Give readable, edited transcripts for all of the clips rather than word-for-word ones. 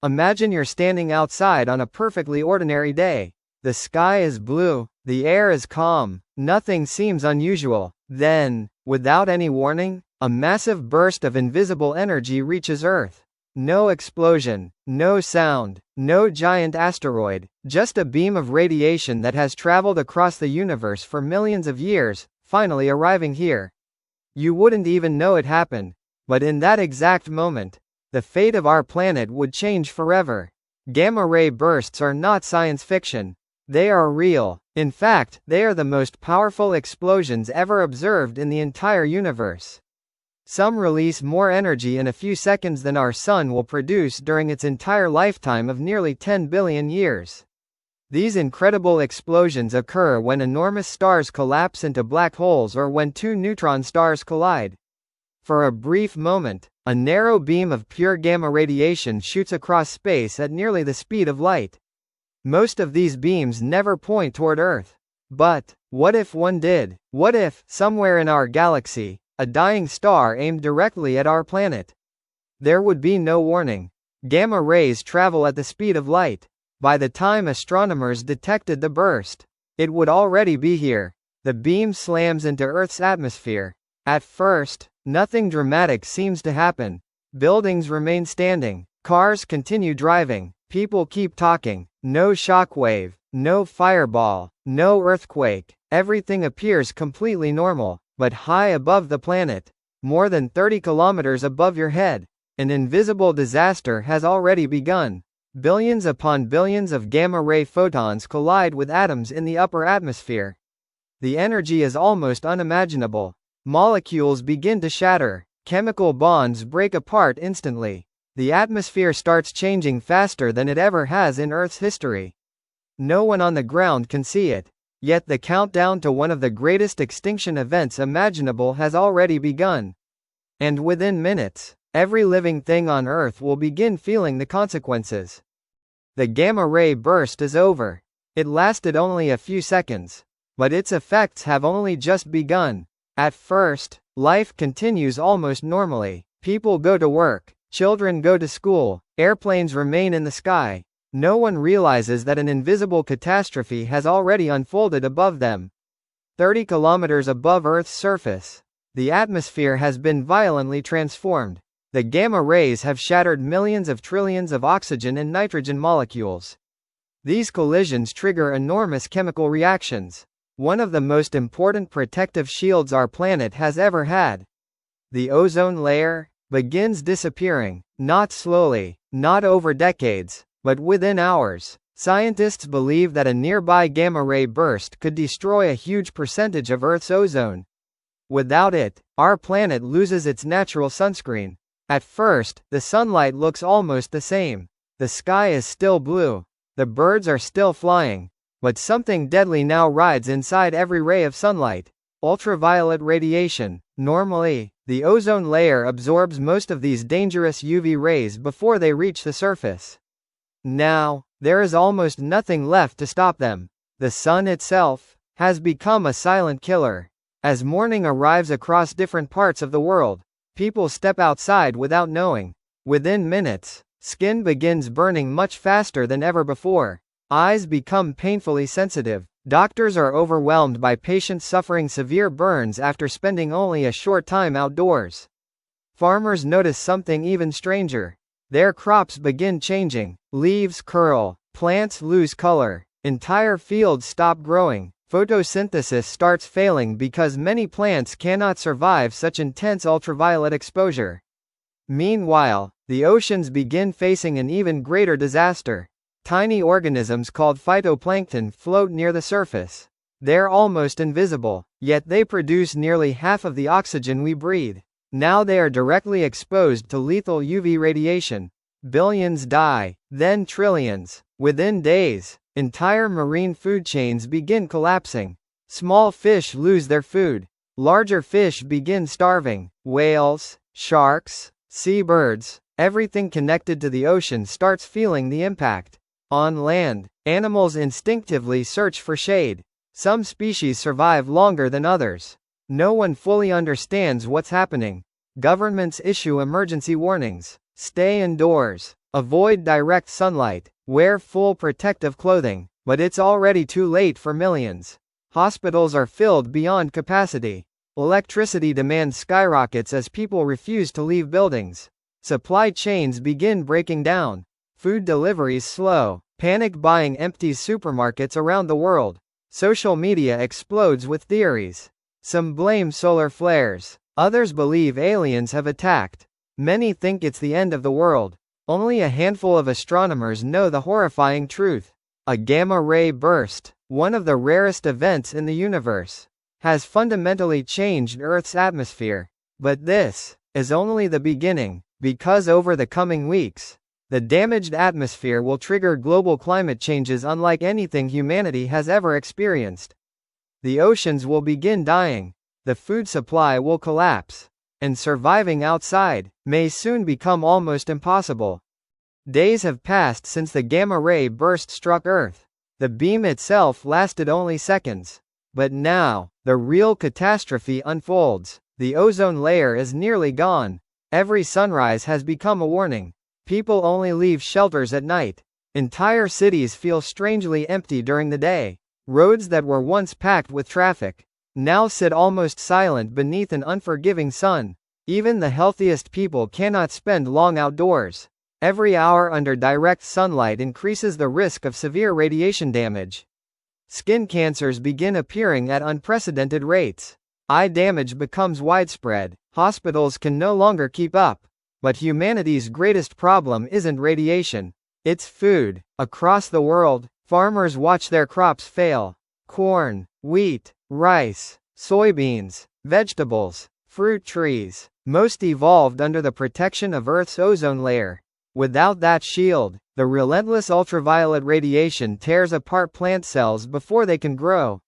Imagine you're standing outside on a perfectly ordinary day. The sky is blue, the air is calm, nothing seems unusual. Then, without any warning, a massive burst of invisible energy reaches Earth. No explosion, no sound, no giant asteroid, just a beam of radiation that has traveled across the universe for millions of years, finally arriving here. You wouldn't even know it happened, but in that exact moment, the fate of our planet would change forever. Gamma-ray bursts are not science fiction. They are real. In fact, they are the most powerful explosions ever observed in the entire universe. Some release more energy in a few seconds than our Sun will produce during its entire lifetime of nearly 10 billion years. These incredible explosions occur when enormous stars collapse into black holes or when two neutron stars collide. For a brief moment, a narrow beam of pure gamma radiation shoots across space at nearly the speed of light. Most of these beams never point toward Earth. But, what if one did? What if, somewhere in our galaxy, a dying star aimed directly at our planet? There would be no warning. Gamma rays travel at the speed of light. By the time astronomers detected the burst, it would already be here. The beam slams into Earth's atmosphere. At first, nothing dramatic seems to happen. Buildings remain standing, cars continue driving, people keep talking. No shockwave, no fireball, no earthquake. Everything appears completely normal. But high above the planet, more than 30 kilometers above your head, an invisible disaster has already begun. Billions upon billions of gamma-ray photons collide with atoms in the upper atmosphere. The energy is almost unimaginable. Molecules begin to shatter. Chemical bonds break apart instantly. The atmosphere starts changing faster than it ever has in Earth's history. No one on the ground can see it. Yet the countdown to one of the greatest extinction events imaginable has already begun. And within minutes, every living thing on Earth will begin feeling the consequences. The gamma-ray burst is over. It lasted only a few seconds. But its effects have only just begun. At first, life continues almost normally. People go to work, children go to school, airplanes remain in the sky. No one realizes that an invisible catastrophe has already unfolded above them. 30 kilometers above Earth's surface, the atmosphere has been violently transformed. The gamma rays have shattered millions of trillions of oxygen and nitrogen molecules. These collisions trigger enormous chemical reactions. One of the most important protective shields our planet has ever had, the ozone layer, begins disappearing, not slowly, not over decades, but within hours. Scientists believe that a nearby gamma-ray burst could destroy a huge percentage of Earth's ozone. Without it, our planet loses its natural sunscreen. At first, the sunlight looks almost the same. The sky is still blue. The birds are still flying. But something deadly now rides inside every ray of sunlight. Ultraviolet radiation. Normally, the ozone layer absorbs most of these dangerous UV rays before they reach the surface. Now, there is almost nothing left to stop them. The sun itself has become a silent killer. As morning arrives across different parts of the world, people step outside without knowing. Within minutes, skin begins burning much faster than ever before. Eyes become painfully sensitive. Doctors are overwhelmed by patients suffering severe burns after spending only a short time outdoors. Farmers notice something even stranger. Their crops begin changing. Leaves curl, plants lose color, entire fields stop growing. Photosynthesis starts failing because many plants cannot survive such intense ultraviolet exposure. Meanwhile, the oceans begin facing an even greater disaster. Tiny organisms called phytoplankton float near the surface. They're almost invisible, yet they produce nearly half of the oxygen we breathe. Now they are directly exposed to lethal UV radiation. Billions die, then trillions. Within days, entire marine food chains begin collapsing. Small fish lose their food. Larger fish begin starving. Whales, sharks, seabirds, everything connected to the ocean starts feeling the impact. On land, animals instinctively search for shade. Some species survive longer than others. No one fully understands what's happening. Governments issue emergency warnings. Stay indoors. Avoid direct sunlight. Wear full protective clothing. But it's already too late for millions. Hospitals are filled beyond capacity. Electricity demand skyrockets as people refuse to leave buildings. Supply chains begin breaking down. Food deliveries slow. Panic buying empties supermarkets around the world. Social media explodes with theories. Some blame solar flares. Others believe aliens have attacked. Many think it's the end of the world. Only a handful of astronomers know the horrifying truth. A gamma-ray burst, one of the rarest events in the universe, has fundamentally changed Earth's atmosphere. But this is only the beginning, because over the coming weeks, the damaged atmosphere will trigger global climate changes unlike anything humanity has ever experienced. The oceans will begin dying, the food supply will collapse, and surviving outside may soon become almost impossible. Days have passed since the gamma-ray burst struck Earth. The beam itself lasted only seconds. But now, the real catastrophe unfolds. The ozone layer is nearly gone. Every sunrise has become a warning. People only leave shelters at night. Entire cities feel strangely empty during the day. Roads that were once packed with traffic now sit almost silent beneath an unforgiving sun. Even the healthiest people cannot spend long outdoors. Every hour under direct sunlight increases the risk of severe radiation damage. Skin cancers begin appearing at unprecedented rates. Eye damage becomes widespread. Hospitals can no longer keep up. But humanity's greatest problem isn't radiation, it's food. Across the world, farmers watch their crops fail. Corn, wheat, rice, soybeans, vegetables, fruit trees, most evolved under the protection of Earth's ozone layer. Without that shield, the relentless ultraviolet radiation tears apart plant cells before they can grow.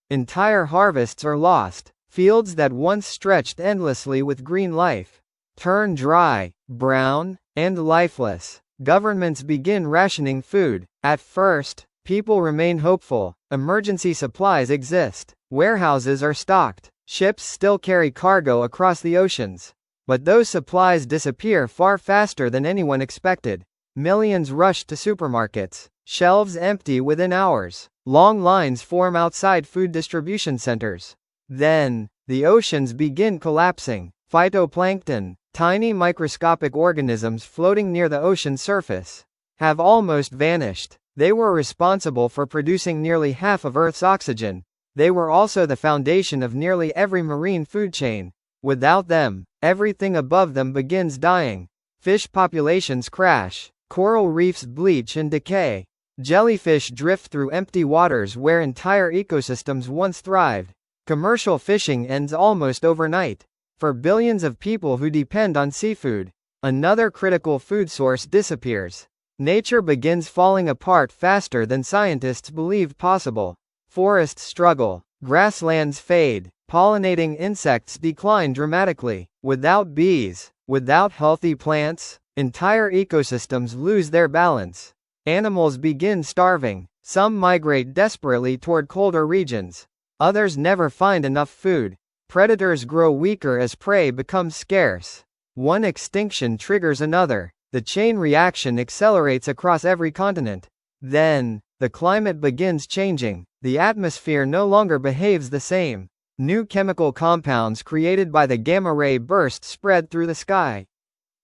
Entire harvests are lost. Fields that once stretched endlessly with green life turn dry, brown, and lifeless. Governments begin rationing food. At first, people remain hopeful. Emergency supplies exist. Warehouses are stocked. Ships still carry cargo across the oceans. But those supplies disappear far faster than anyone expected. Millions rush to supermarkets. Shelves empty within hours. Long lines form outside food distribution centers. Then, the oceans begin collapsing. Phytoplankton, tiny microscopic organisms floating near the ocean surface, have almost vanished. They were responsible for producing nearly half of Earth's oxygen. They were also the foundation of nearly every marine food chain. Without them, everything above them begins dying. Fish populations crash. Coral reefs bleach and decay. Jellyfish drift through empty waters where entire ecosystems once thrived. Commercial fishing ends almost overnight. For billions of people who depend on seafood, another critical food source disappears. Nature begins falling apart faster than scientists believed possible. Forests struggle. Grasslands fade. Pollinating insects decline dramatically. Without bees, without healthy plants, entire ecosystems lose their balance. Animals begin starving. Some migrate desperately toward colder regions. Others never find enough food. Predators grow weaker as prey becomes scarce. One extinction triggers another. The chain reaction accelerates across every continent. Then, the climate begins changing. The atmosphere no longer behaves the same. New chemical compounds created by the gamma-ray burst spread through the sky.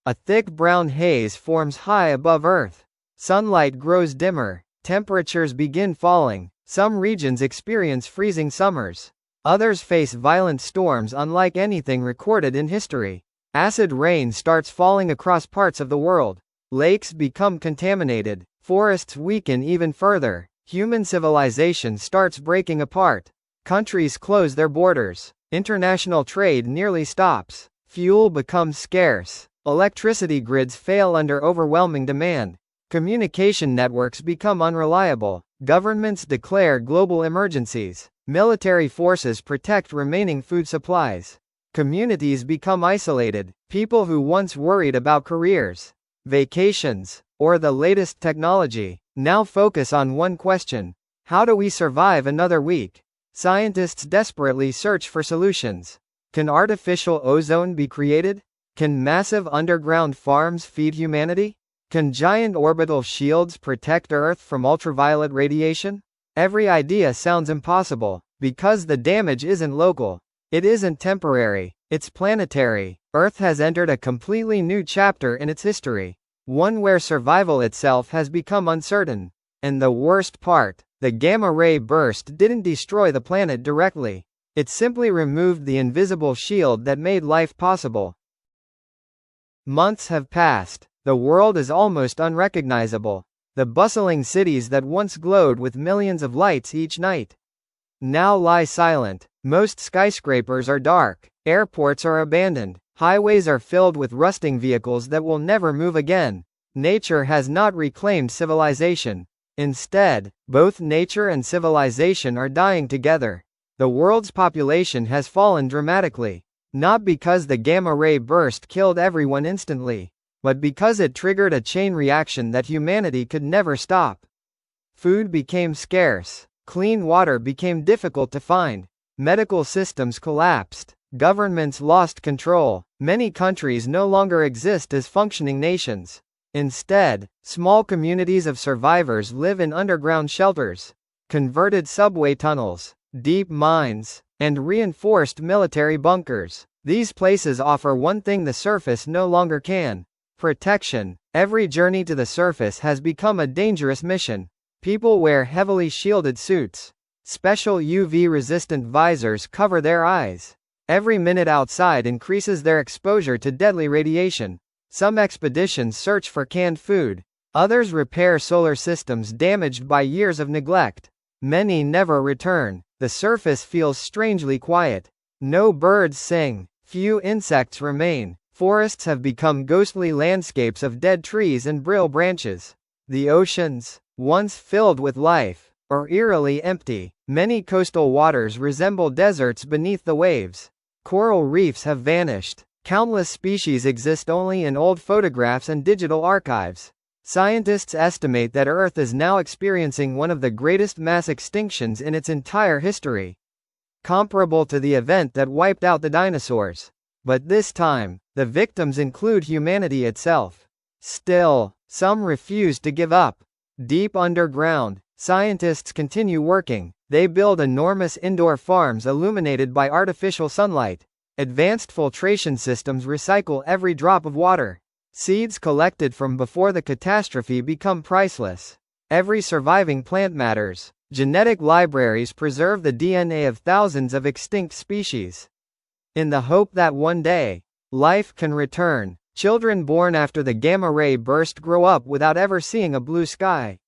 A thick brown haze forms high above Earth. Sunlight grows dimmer. Temperatures begin falling. Some regions experience freezing summers. Others face violent storms unlike anything recorded in history. Acid rain starts falling across parts of the world. Lakes become contaminated. Forests weaken even further. Human civilization starts breaking apart. Countries close their borders. International trade nearly stops. Fuel becomes scarce. Electricity grids fail under overwhelming demand. Communication networks become unreliable. Governments declare global emergencies. Military forces protect remaining food supplies. Communities become isolated. People who once worried about careers, vacations, or the latest technology now focus on one question: how do we survive another week? Scientists desperately search for solutions. Can artificial ozone be created? Can massive underground farms feed humanity? Can giant orbital shields protect Earth from ultraviolet radiation? Every idea sounds impossible, because the damage isn't local. It isn't temporary, it's planetary. Earth has entered a completely new chapter in its history, one where survival itself has become uncertain. And the worst part, the gamma-ray burst didn't destroy the planet directly. It simply removed the invisible shield that made life possible. Months have passed. The world is almost unrecognizable. The bustling cities that once glowed with millions of lights each night now lie silent. Most skyscrapers are dark. Airports are abandoned. Highways are filled with rusting vehicles that will never move again. Nature has not reclaimed civilization. Instead, both nature and civilization are dying together. The world's population has fallen dramatically, not because the gamma-ray burst killed everyone instantly, but because it triggered a chain reaction that humanity could never stop. Food became scarce. Clean water became difficult to find. Medical systems collapsed. Governments lost control. Many countries no longer exist as functioning nations. Instead, small communities of survivors live in underground shelters, converted subway tunnels, deep mines, and reinforced military bunkers. These places offer one thing the surface no longer can: protection. Every journey to the surface has become a dangerous mission. People wear heavily shielded suits. Special UV-resistant visors cover their eyes. Every minute outside increases their exposure to deadly radiation. Some expeditions search for canned food. Others repair solar systems damaged by years of neglect. Many never return. The surface feels strangely quiet. No birds sing. Few insects remain. Forests have become ghostly landscapes of dead trees and brittle branches. The oceans, once filled with life, are eerily empty. Many coastal waters resemble deserts beneath the waves. Coral reefs have vanished. Countless species exist only in old photographs and digital archives. Scientists estimate that Earth is now experiencing one of the greatest mass extinctions in its entire history, comparable to the event that wiped out the dinosaurs. But this time, the victims include humanity itself. Still, some refuse to give up. Deep underground, scientists continue working. They build enormous indoor farms illuminated by artificial sunlight. Advanced filtration systems recycle every drop of water. Seeds collected from before the catastrophe become priceless. Every surviving plant matters. Genetic libraries preserve the DNA of thousands of extinct species, in the hope that one day, life can return. Children born after the gamma-ray burst grow up without ever seeing a blue sky.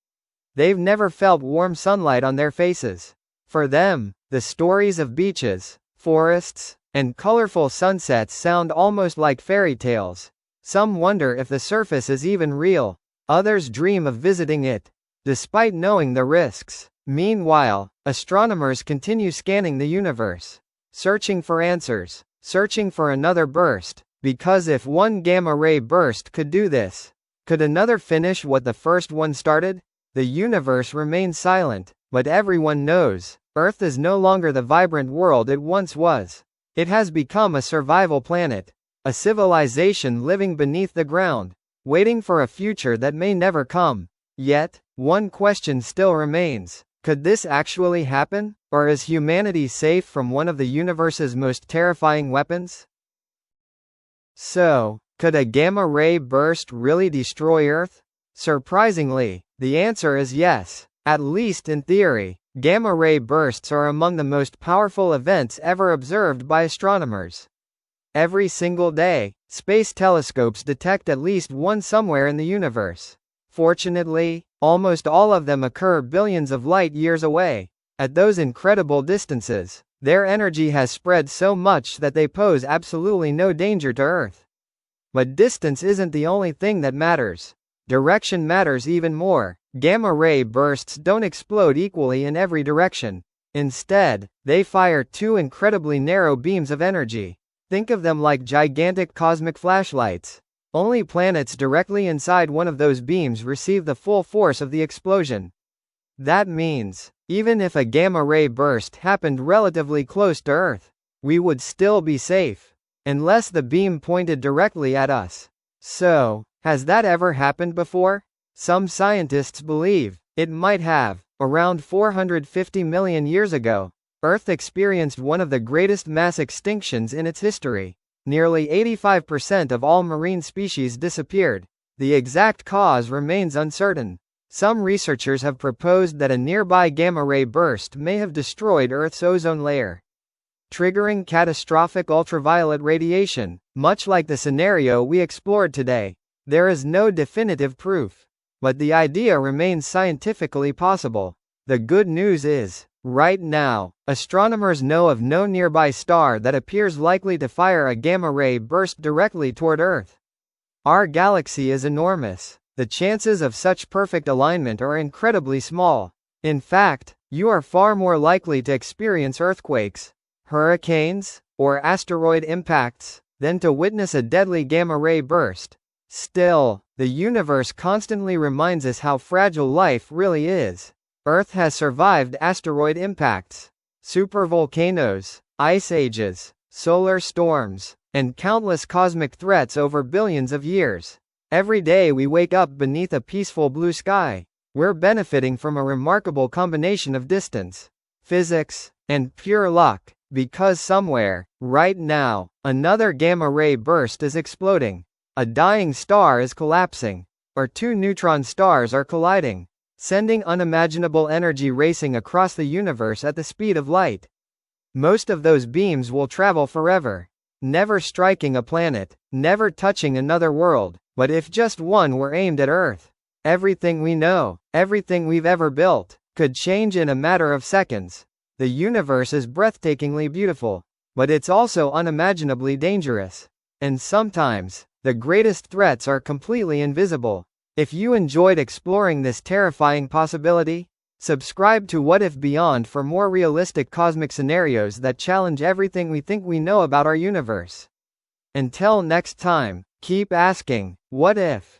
They've never felt warm sunlight on their faces. For them, the stories of beaches, forests, and colorful sunsets sound almost like fairy tales. Some wonder if the surface is even real. Others dream of visiting it, despite knowing the risks. Meanwhile, astronomers continue scanning the universe, searching for answers, searching for another burst. Because if one gamma-ray burst could do this, could another finish what the first one started? The universe remains silent, but everyone knows, Earth is no longer the vibrant world it once was. It has become a survival planet, a civilization living beneath the ground, waiting for a future that may never come. Yet, one question still remains. Could this actually happen? Or is humanity safe from one of the universe's most terrifying weapons? So, could a gamma-ray burst really destroy Earth? Surprisingly, the answer is yes. At least in theory. Gamma-ray bursts are among the most powerful events ever observed by astronomers. Every single day, space telescopes detect at least one somewhere in the universe. Fortunately, almost all of them occur billions of light years away. At those incredible distances, their energy has spread so much that they pose absolutely no danger to Earth. But distance isn't the only thing that matters. Direction matters even more. Gamma-ray bursts don't explode equally in every direction. Instead, they fire two incredibly narrow beams of energy. Think of them like gigantic cosmic flashlights. Only planets directly inside one of those beams receive the full force of the explosion. That means, even if a gamma-ray burst happened relatively close to Earth, we would still be safe. unless the beam pointed directly at us. So, has that ever happened before? Some scientists believe it might have. Around 450 million years ago, Earth experienced one of the greatest mass extinctions in its history. Nearly 85% of all marine species disappeared. The exact cause remains uncertain. Some researchers have proposed that a nearby gamma-ray burst may have destroyed Earth's ozone layer, triggering catastrophic ultraviolet radiation, much like the scenario we explored today. There is no definitive proof, but the idea remains scientifically possible. The good news is, right now, astronomers know of no nearby star that appears likely to fire a gamma-ray burst directly toward Earth. Our galaxy is enormous. The chances of such perfect alignment are incredibly small. In fact, you are far more likely to experience earthquakes, hurricanes, or asteroid impacts than to witness a deadly gamma-ray burst. Still, the universe constantly reminds us how fragile life really is. Earth has survived asteroid impacts, supervolcanoes, ice ages, solar storms, and countless cosmic threats over billions of years. Every day we wake up beneath a peaceful blue sky. We're benefiting from a remarkable combination of distance, physics, and pure luck, because somewhere, right now, another gamma-ray burst is exploding. A dying star is collapsing, or two neutron stars are colliding, sending unimaginable energy racing across the universe at the speed of light. Most of those beams will travel forever, never striking a planet, never touching another world. But if just one were aimed at Earth, everything we know, everything we've ever built, could change in a matter of seconds. The universe is breathtakingly beautiful, but it's also unimaginably dangerous. And sometimes, the greatest threats are completely invisible. If you enjoyed exploring this terrifying possibility, subscribe to What If Beyond for more realistic cosmic scenarios that challenge everything we think we know about our universe. Until next time, keep asking, what if?